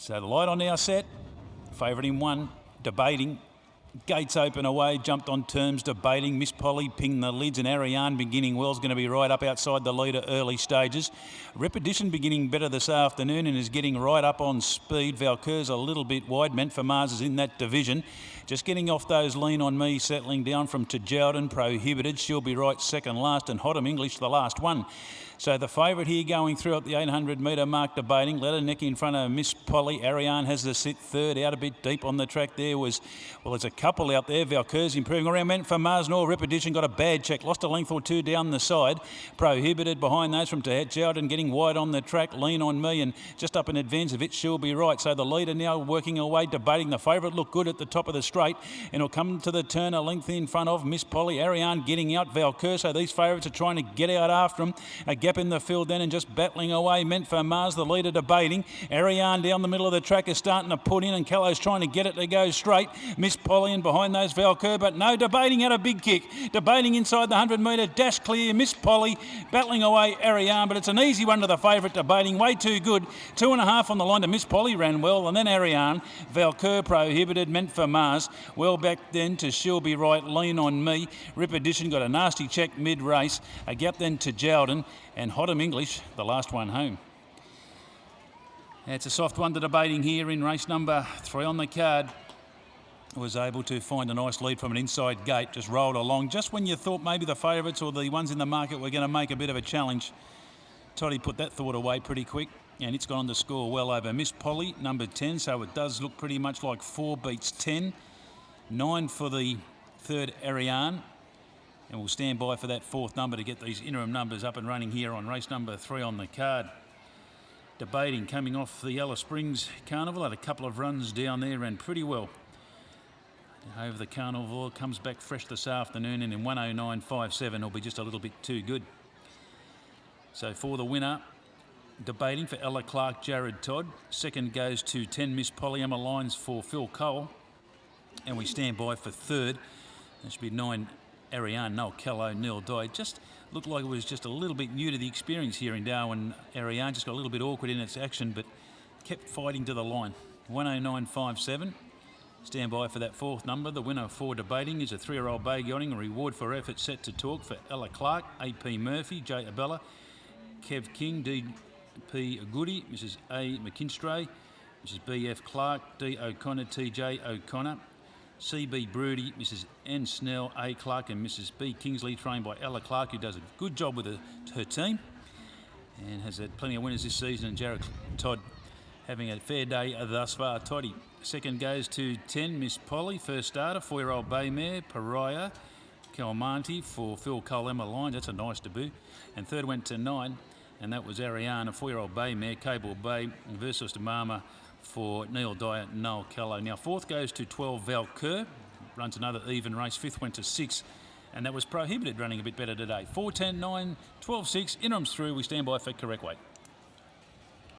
So the light on now set. Favourite in one, Debating. Gates open away, jumped on terms, Debating. Miss Polly pinged the lids, and Ariane beginning well is going to be right up outside the leader early stages. Repetition beginning better this afternoon and is getting right up on speed. Valcoeur's a little bit wide. Meant for Mars is in that division. Just getting off those Lean on Me, settling down from Tajowden, Prohibited. She'll be right second last, and Hotham English the last one. So the favourite here going through at the 800 metre mark, Debating. Letter neck in front of Miss Polly. Ariane has the sit third, out a bit deep on the track there was, well, there's a couple out there. Valcoeur's improving around. Meant for Mars Nor. Repetition got a bad check. Lost a length or two down the side. Prohibited behind those from Tajowden, getting wide on the track. Lean on Me and just up in advance of it, She'll Be Right. So the leader now working away, Debating. The favourite looked good at the top of the straight, and it'll come to the turn a length in front of Miss Polly. Ariane getting out, Valcoeur. So these favourites are trying to get out after them. A gap in the field then and just battling away. Meant for Mars, the leader, Debating. Ariane down the middle of the track is starting to put in, and Callow's trying to get it to go straight. Miss Polly and behind those Valcoeur, but no, Debating had a big kick. Debating inside the 100 metre, dash clear. Miss Polly battling away Ariane, but it's an easy one to the favourite, Debating. Way too good. 2.5 on the line to Miss Polly, ran well, and then Ariane. Valcoeur, Prohibited. Meant for Mars. Well back then to She'll Be Right. Lean on Me. Repetition got a nasty check mid-race. A gap then to Jowden, and Hotham English, the last one home. It's a soft one to Debating here in race number 3 on the card. Was able to find a nice lead from an inside gate, just rolled along just when you thought maybe the favourites or the ones in the market were going to make a bit of a challenge. Toddy put that thought away pretty quick, and it's gone on to score well over Miss Polly, number 10, so it does look pretty much like 4 beats 10. 9 for the third, Ariane, and we'll stand by for that fourth number to get these interim numbers up and running here on race number 3 on the card. Debating coming off the Alice Springs Carnival, had a couple of runs down there, ran pretty well over the Carnival. Comes back fresh this afternoon, and in 109.57 will be just a little bit too good. So for the winner, Debating for Ella Clark, Jared Todd. Second goes to 10 Miss Polly, Emma Lyons for Phil Cole. And we stand by for third. That should be 9 Ariane, Noel Callow, Neil Dye. Just looked like it was just a little bit new to the experience here in Darwin. Ariane just got a little bit awkward in its action, but kept fighting to the line. 109.57. Stand by for that fourth number. The winner for Debating is a 3-year-old bay gelding. A reward for effort set to talk for Ella Clark, AP Murphy, J. Abella, Kev King, D.P. Goody, Mrs. A. McKinstray, Mrs. B.F. Clark, D. O'Connor, T.J. O'Connor, C.B. Broody, Mrs. N. Snell, A. Clark, and Mrs. B. Kingsley, trained by Ella Clark, who does a good job with her team and has had plenty of winners this season. And Jared Todd having a fair day thus far. Toddy. Second goes to 10 Miss Polly, first starter, 4-year-old bay mare, Pariah Calmanti for Phil Cole, Emma Lyons. That's a nice debut. And third went to 9, and that was Ariane, a 4-year-old bay mare, Cable Bay, Versus de Mama for Neil Dyer, Noel Callow. Now fourth goes to 12 Valcoeur, runs another even race. Fifth went to 6, and that was Prohibited, running a bit better today. 4, 10, 9, 12, 6, interims through. We stand by for correct weight.